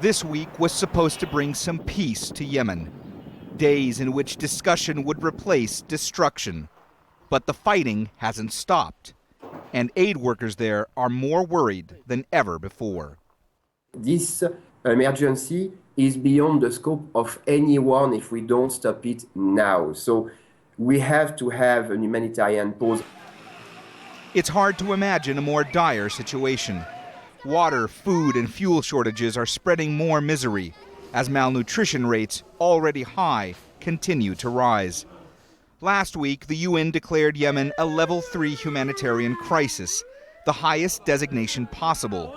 This week was supposed to bring some peace to Yemen. Days in which discussion would replace destruction. But the fighting hasn't stopped. And aid workers there are more worried than ever before. This emergency is beyond the scope of anyone if we don't stop it now. So we have to have a humanitarian pause. It's hard to imagine a more dire situation. Water, food, and fuel shortages are spreading more misery as malnutrition rates, already high, continue to rise. Last week, the UN declared Yemen a level 3 humanitarian crisis, the highest designation possible.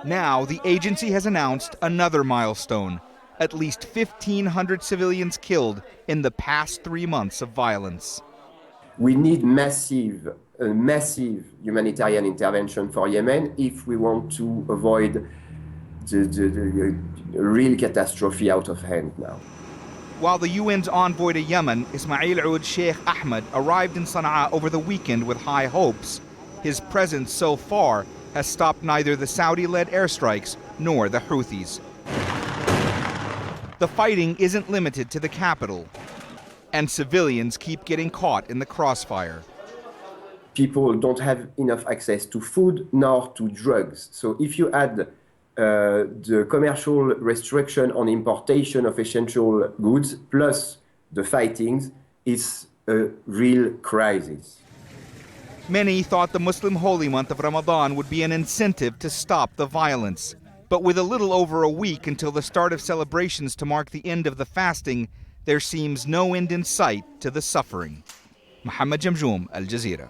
Now, the agency has announced another milestone, at least 1,500 civilians killed in the past 3 months of violence. We need massive humanitarian intervention for Yemen if we want to avoid the real catastrophe out of hand now. While the UN's envoy to Yemen, Ismail Oud Sheikh Ahmed, arrived in Sana'a over the weekend with high hopes, his presence so far has stopped neither the Saudi-led airstrikes nor the Houthis. The fighting isn't limited to the capital, and civilians keep getting caught in the crossfire. People don't have enough access to food nor to drugs. So if you add the commercial restriction on importation of essential goods plus the fightings, it's a real crisis. Many thought the Muslim holy month of Ramadan would be an incentive to stop the violence. But with a little over a week until the start of celebrations to mark the end of the fasting, there seems no end in sight to the suffering. Mohammed, Jamjoon, Jazeera.